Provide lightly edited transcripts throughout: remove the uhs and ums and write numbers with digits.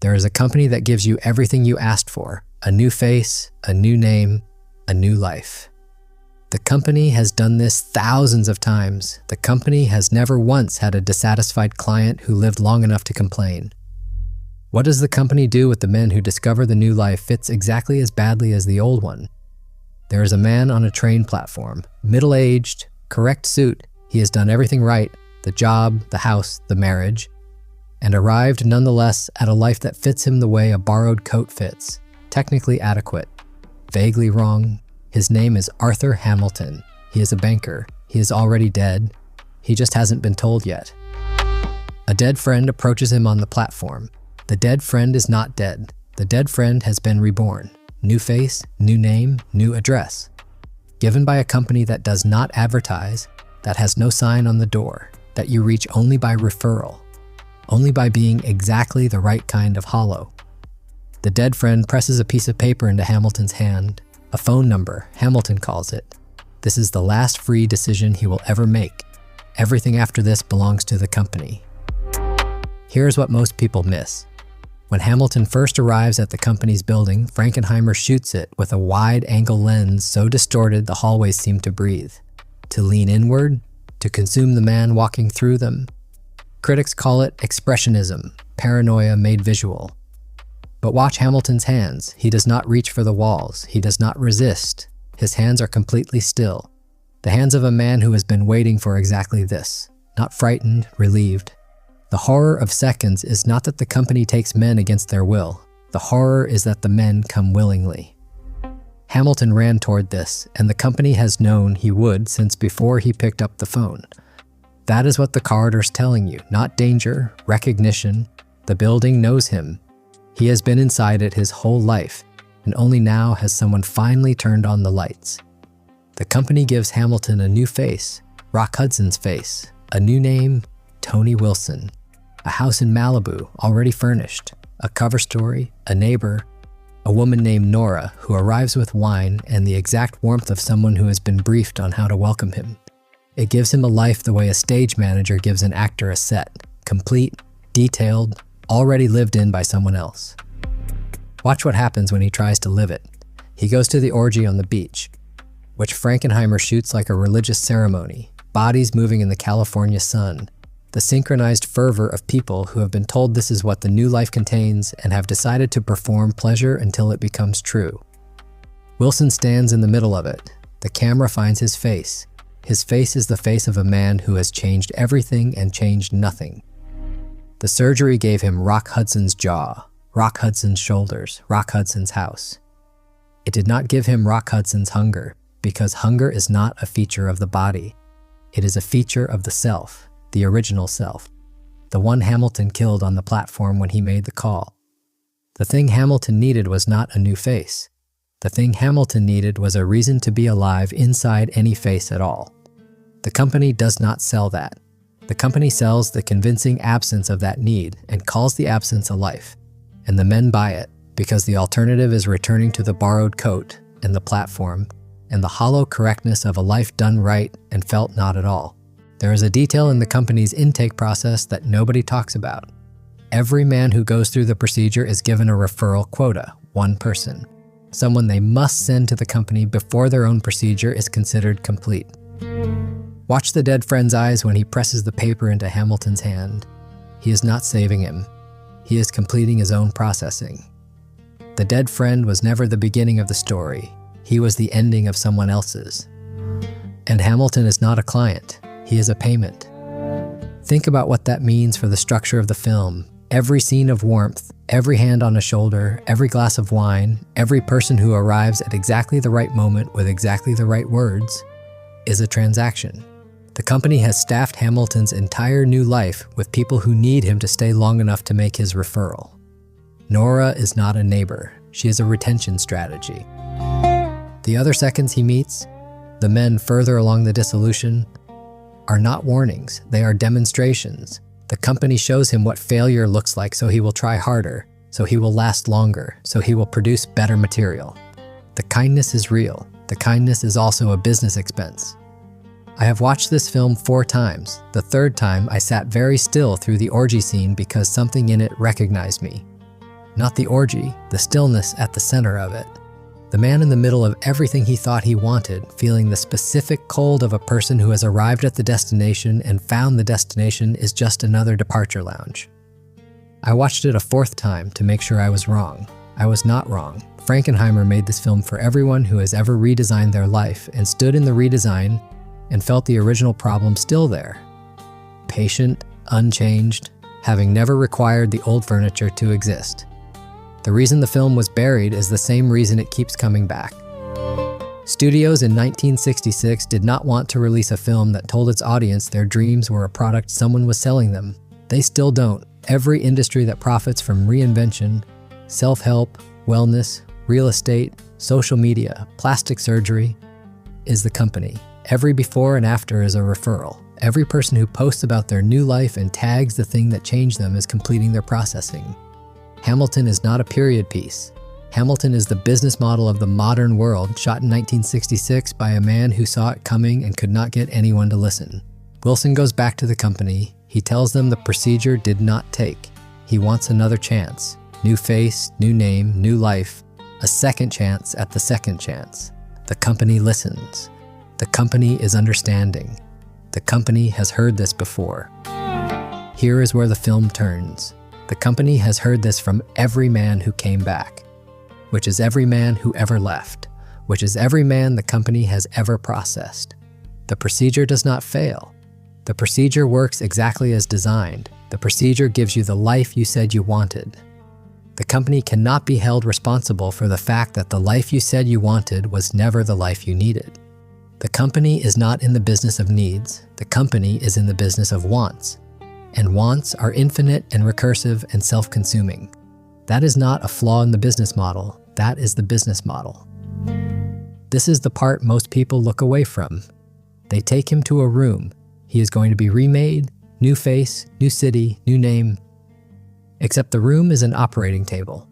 There is a company that gives you everything you asked for: a new face, a new name, a new life. The company has done this thousands of times. The company has never once had a dissatisfied client who lived long enough to complain. What does the company do with the men who discover the new life fits exactly as badly as the old one? There is a man on a train platform, middle-aged, correct suit. He has done everything right: the job, the house, the marriage, and arrived nonetheless at a life that fits him the way a borrowed coat fits, technically adequate, vaguely wrong. His name is Arthur Hamilton. He is a banker. He is already dead. He just hasn't been told yet. A dead friend approaches him on the platform. The dead friend is not dead. The dead friend has been reborn. New face, new name, new address. Given by a company that does not advertise, that has no sign on the door, that you reach only by referral, only by being exactly the right kind of hollow. The dead friend presses a piece of paper into Hamilton's hand, a phone number, Hamilton calls it. This is the last free decision he will ever make. Everything after this belongs to the company. Here's what most people miss. When Hamilton first arrives at the company's building, Frankenheimer shoots it with a wide-angle lens so distorted the hallways seem to breathe, to lean inward, to consume the man walking through them. Critics call it expressionism, paranoia made visual. But watch Hamilton's hands. He does not reach for the walls. He does not resist. His hands are completely still. The hands of a man who has been waiting for exactly this, not frightened, relieved. The horror of seconds is not that the company takes men against their will. The horror is that the men come willingly. Hamilton ran toward this, and the company has known he would since before he picked up the phone. That is what the corridor's telling you, not danger, recognition. The building knows him. He has been inside it his whole life, and only now has someone finally turned on the lights. The company gives Hamilton a new face, Rock Hudson's face, a new name, Tony Wilson. A house in Malibu, already furnished, a cover story, a neighbor, a woman named Nora who arrives with wine and the exact warmth of someone who has been briefed on how to welcome him. It gives him a life the way a stage manager gives an actor a set, complete, detailed, already lived in by someone else. Watch what happens when he tries to live it. He goes to the orgy on the beach, which Frankenheimer shoots like a religious ceremony, bodies moving in the California sun, the synchronized fervor of people who have been told this is what the new life contains and have decided to perform pleasure until it becomes true. Wilson stands in the middle of it. The camera finds his face. His face is the face of a man who has changed everything and changed nothing. The surgery gave him Rock Hudson's jaw, Rock Hudson's shoulders, Rock Hudson's house. It did not give him Rock Hudson's hunger, because hunger is not a feature of the body. It is a feature of the self. The original self, the one Hamilton killed on the platform when he made the call. The thing Hamilton needed was not a new face. The thing Hamilton needed was a reason to be alive inside any face at all. The company does not sell that. The company sells the convincing absence of that need and calls the absence a life. And the men buy it because the alternative is returning to the borrowed coat and the platform and the hollow correctness of a life done right and felt not at all. There is a detail in the company's intake process that nobody talks about. Every man who goes through the procedure is given a referral quota, one person, someone they must send to the company before their own procedure is considered complete. Watch the dead friend's eyes when he presses the paper into Hamilton's hand. He is not saving him. He is completing his own processing. The dead friend was never the beginning of the story. He was the ending of someone else's. And Hamilton is not a client. He is a payment. Think about what that means for the structure of the film. Every scene of warmth, every hand on a shoulder, every glass of wine, every person who arrives at exactly the right moment with exactly the right words is a transaction. The company has staffed Hamilton's entire new life with people who need him to stay long enough to make his referral. Nora is not a neighbor. She is a retention strategy. The other seconds he meets, the men further along the dissolution, are not warnings, they are demonstrations. The company shows him what failure looks like so he will try harder, so he will last longer, so he will produce better material. The kindness is real. The kindness is also a business expense. I have watched this film 4 times. The 3rd time I sat very still through the orgy scene because something in it recognized me. Not the orgy, the stillness at the center of it. The man in the middle of everything he thought he wanted, feeling the specific cold of a person who has arrived at the destination and found the destination is just another departure lounge. I watched it a fourth time to make sure I was wrong. I was not wrong. Frankenheimer made this film for everyone who has ever redesigned their life and stood in the redesign and felt the original problem still there. Patient, unchanged, having never required the old furniture to exist. The reason the film was buried is the same reason it keeps coming back. Studios in 1966 did not want to release a film that told its audience their dreams were a product someone was selling them. They still don't. Every industry that profits from reinvention, self-help, wellness, real estate, social media, plastic surgery, is the company. Every before and after is a referral. Every person who posts about their new life and tags the thing that changed them is completing their processing. Hamilton is not a period piece. Hamilton is the business model of the modern world, shot in 1966 by a man who saw it coming and could not get anyone to listen. Wilson goes back to the company. He tells them the procedure did not take. He wants another chance. New face, new name, new life. A second chance at the second chance. The company listens. The company is understanding. The company has heard this before. Here is where the film turns. The company has heard this from every man who came back, which is every man who ever left, which is every man the company has ever processed. The procedure does not fail. The procedure works exactly as designed. The procedure gives you the life you said you wanted. The company cannot be held responsible for the fact that the life you said you wanted was never the life you needed. The company is not in the business of needs. The company is in the business of wants. And wants are infinite and recursive and self-consuming. That is not a flaw in the business model. That is the business model. This is the part most people look away from. They take him to a room. He is going to be remade, new face, new city, new name. Except the room is an operating table,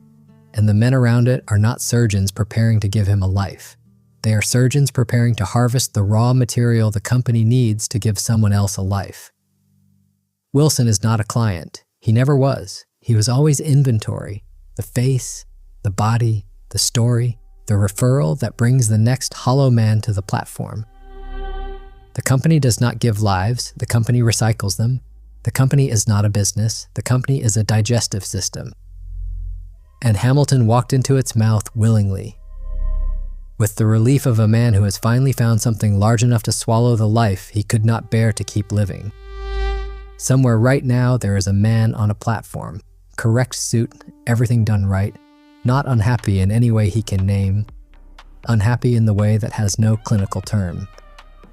and the men around it are not surgeons preparing to give him a life. They are surgeons preparing to harvest the raw material the company needs to give someone else a life. Wilson is not a client. He never was. He was always inventory, the face, the body, the story, the referral that brings the next hollow man to the platform. The company does not give lives. The company recycles them. The company is not a business. The company is a digestive system. And Hamilton walked into its mouth willingly, with the relief of a man who has finally found something large enough to swallow the life he could not bear to keep living. Somewhere right now there is a man on a platform, correct suit, everything done right, not unhappy in any way he can name, unhappy in the way that has no clinical term.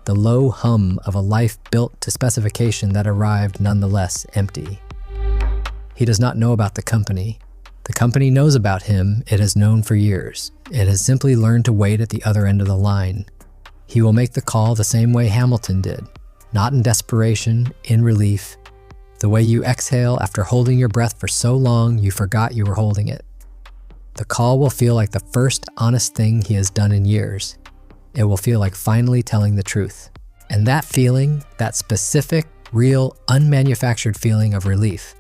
The low hum of a life built to specification that arrived nonetheless empty. He does not know about the company. The company knows about him. It has known for years. It has simply learned to wait at the other end of the line. He will make the call the same way Hamilton did. Not in desperation, in relief, the way you exhale after holding your breath for so long you forgot you were holding it. The call will feel like the first honest thing he has done in years. It will feel like finally telling the truth. And that feeling, that specific, real, unmanufactured feeling of relief,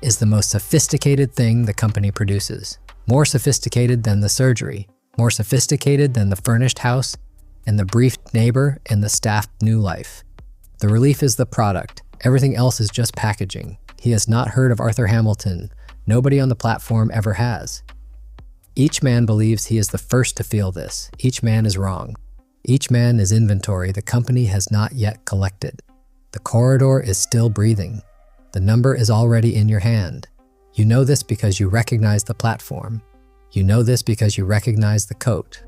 is the most sophisticated thing the company produces. More sophisticated than the surgery, more sophisticated than the furnished house and the briefed neighbor and the staffed new life. The relief is the product. Everything else is just packaging. He has not heard of Arthur Hamilton. Nobody on the platform ever has. Each man believes he is the first to feel this. Each man is wrong. Each man is inventory the company has not yet collected. The corridor is still breathing. The number is already in your hand. You know this because you recognize the platform. You know this because you recognize the coat.